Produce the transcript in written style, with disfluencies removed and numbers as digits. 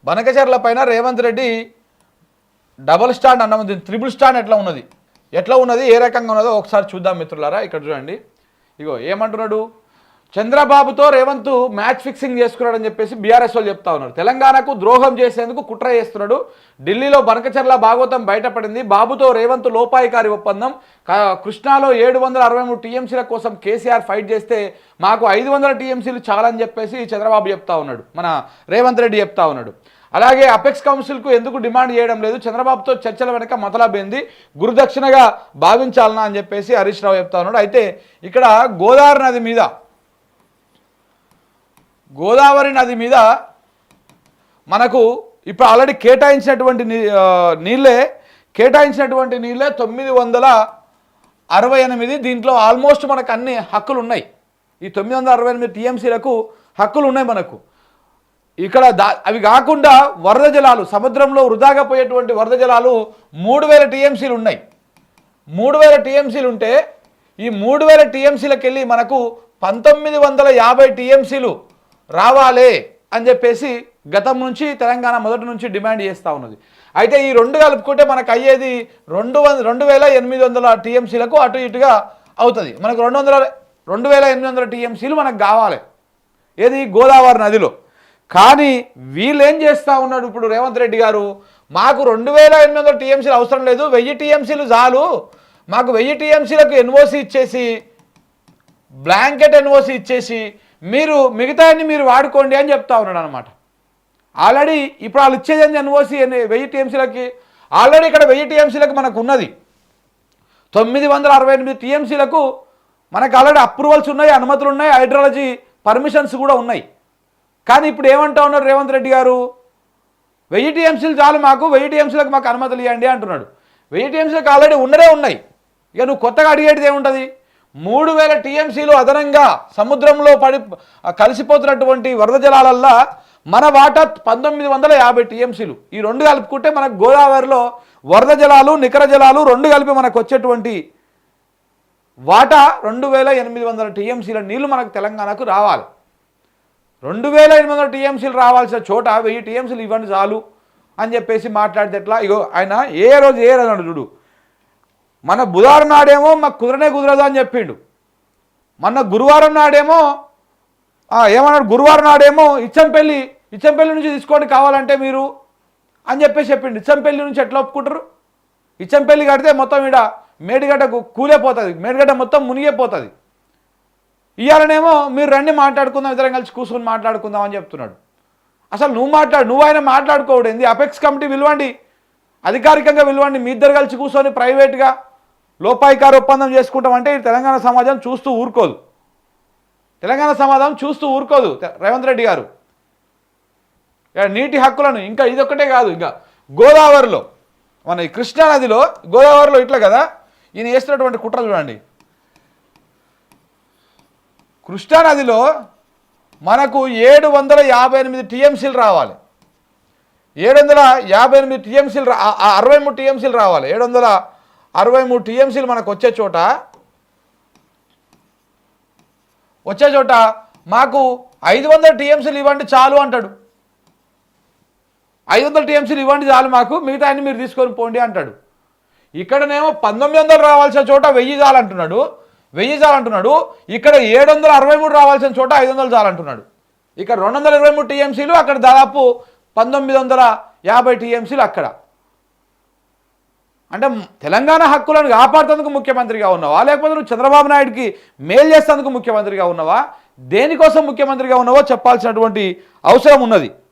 బనకచర్ల పైన Revanth Reddy double stand అన్నది triple stand ఎట్లా ఉన్నది ఏ రకంగా ఉన్నదో ఒకసారి చూద్దాం మిత్రులారా. ఇక్కడ చూడండి, ఇగో ఏమంటున్నాడు, చంద్రబాబుతో రేవంత్ మ్యాచ్ ఫిక్సింగ్ చేసుకున్నాడని చెప్పేసి బీఆర్ఎస్ వాళ్ళు చెప్తా ఉన్నారు. తెలంగాణకు ద్రోహం చేసేందుకు కుట్ర చేస్తున్నాడు. ఢిల్లీలో బనకచర్ల భాగవతం బయటపడింది. బాబుతో రేవంత్ లోపాయికారి ఒప్పందం. కృష్ణాలో 763 టీఎంసీల కోసం కేసీఆర్ ఫైట్ చేస్తే మాకు 500 టీఎంసీలు చాలని చెప్పేసి చంద్రబాబు చెప్తా ఉన్నాడు, మన రేవంత్ రెడ్డి చెప్తా ఉన్నాడు. అలాగే అపెక్స్ కౌన్సిల్కు ఎందుకు డిమాండ్ చేయడం లేదు, చంద్రబాబుతో చర్చల వెనక మతలబేంది, గురుదక్షిణగా భావించాలనా అని చెప్పేసి హరీష్ రావు చెప్తా ఉన్నాడు. అయితే ఇక్కడ గోదావరి నది మీద మనకు ఇప్పుడు ఆల్రెడీ కేటాయించినటువంటి నీళ్ళే 968. దీంట్లో ఆల్మోస్ట్ మనకు అన్ని హక్కులు ఉన్నాయి. ఈ 968 టీఎంసీలకు హక్కులు ఉన్నాయి మనకు. ఇక్కడ అవి కాకుండా వరద జలాలు, సముద్రంలో వృధాగా పోయేటువంటి వరద జలాలు 3000 టీఎంసీలు ఉన్నాయి. 3000 టీఎంసీలు ఉంటే ఈ 3000 టీఎంసీలకు వెళ్ళి మనకు 1950 టీఎంసీలు రావాలి అని చెప్పేసి గతం నుంచి తెలంగాణ మొదటి నుంచి డిమాండ్ చేస్తూ ఉన్నది. అయితే ఈ రెండు కలుపుకుంటే మనకు అయ్యేది 2800 టీఎంసీలకు అటు ఇటుగా అవుతుంది. మనకు 2800 టీఎంసీలు మనకు కావాలి ఏది గోదావరి నదిలో. కానీ వీళ్ళు ఏం చేస్తూ ఉన్నాడు ఇప్పుడు రేవంత్ రెడ్డి గారు, మాకు 2800 టీఎంసీలు అవసరం లేదు, 1000 టీఎంసీలు చాలు, మాకు 1000 టీఎంసీలకు ఎన్ఓసి ఇచ్చేసి, బ్లాంకెట్ ఎన్ఓసి ఇచ్చేసి మీరు మిగతాన్ని మీరు వాడుకోండి అని చెప్తా ఉన్నాడు అనమాట. ఆల్రెడీ ఇప్పుడు వాళ్ళు ఇచ్చేది ఎన్ఓసి 1000 టీఎంసీలకి, ఆల్రెడీ ఇక్కడ 1000 టీఎంసీలకు మనకు ఉన్నది 968 టీఎంసీలకు మనకు ఆల్రెడీ అప్రూవల్స్ ఉన్నాయి, అనుమతులు ఉన్నాయి, హైడ్రాలజీ పర్మిషన్స్ కూడా ఉన్నాయి. కానీ ఇప్పుడు ఏమంటా ఉన్నారు రేవంత్ రెడ్డి గారు, 1000 టీఎంసీలు చాలు, మాకు 1000 టీఎంసీలకు మాకు అనుమతులు ఇవ్వండి అంటున్నాడు. 1000 టీఎంసీలకు ఆల్రెడీ ఉన్నాయి. ఇక నువ్వు కొత్తగా అడిగేటిది ఏముంటుంది? 3000 టీఎంసీలు అదనంగా సముద్రంలో కలిసిపోతున్నటువంటి వరద జలాలల్లా మన వాటా 1950 టీఎంసీలు. ఈ రెండు కలుపుకుంటే మనకు గోదావరిలో వరద జలాలు, నికర జలాలు రెండు కలిపి మనకు వచ్చేటువంటి వాటా 2800 టీఎంసీల నీళ్లు మనకు తెలంగాణకు రావాలి. 2800 టీఎంసీలు రావాల్సిన చోట 1000 టీఎంసీలు ఇవ్వండి చాలు అని చెప్పేసి మాట్లాడితే ఎట్లా? ఇగో ఆయన ఏ రోజు అన్నాడు చూడు, మన బుధవారం నాడేమో మాకు కుదరదు అని చెప్పిండు, మొన్న గురువారం నాడేమో ఏమన్నాడు, గురువారం నాడేమో ఇచ్చంపల్లి నుంచి తీసుకోండి కావాలంటే మీరు అని చెప్పేసి చెప్పిండు. ఇచ్చంపల్లి నుంచి ఎట్లా ఒప్పుకుంటారు? ఇచ్చంపల్లి కడితే మొత్తం ఈడ మేడిగడ్డ కూలేపోతుంది, మేడిగడ్డ మొత్తం మునిగిపోతుంది. ఇవాళనేమో మీరు రండి మాట్లాడుకుందాం, ఇద్దరం కలిసి కూర్చొని మాట్లాడుకుందాం అని చెప్తున్నాడు. అసలు నువ్వు ఆయన మాట్లాడుకోవడం, అపెక్స్ కమిటీ పిలవండి, అధికారికంగా పిలవండి, మీ ఇద్దరు కలిసి కూర్చొని ప్రైవేట్గా లోపాయికారు ఒప్పందం చేసుకుంటామంటే తెలంగాణ సమాజం చూస్తూ ఊరుకోదు. రేవంత్ రెడ్డి గారు నీటి హక్కులను ఇంకా ఇదొక్కటే కాదు, ఇంకా గోదావరిలో మన ఈ కృష్ణానదిలో గోదావరిలో ఇట్లా కదా ఈయన చేస్తున్నటువంటి కుట్ర చూడండి. కృష్ణానదిలో మనకు 758 టీఎంసీలు రావాలి, 758 టీఎంసీలు 63 టీఎంసీలు రావాలి. 763 టీఎంసీలు మనకు వచ్చే చోట మాకు 500 టీఎంసీలు ఇవ్వండి చాలు అంటాడు. 500 టీఎంసీలు ఇవ్వండి చాలు మాకు, మిగతా అన్ని మీరు తీసుకొని పోండి అంటాడు. ఇక్కడనేమో 1900 రావాల్సిన చోట 1000 చాలంటున్నాడు. ఇక్కడ 763 రావాల్సిన చోట 500 చాలంటున్నాడు. ఇక్కడ 223 టీఎంసీలు, అక్కడ దాదాపు 1950 టీఎంసీలు అక్కడ. అంటే తెలంగాణ హక్కులను కాపాడుతందుకు ముఖ్యమంత్రిగా ఉన్నావా, లేకపోతే నువ్వు చంద్రబాబు నాయుడికి మేలు చేసేందుకు ముఖ్యమంత్రిగా ఉన్నావా, దేనికోసం ముఖ్యమంత్రిగా ఉన్నావో చెప్పాల్సినటువంటి అవసరం ఉన్నది.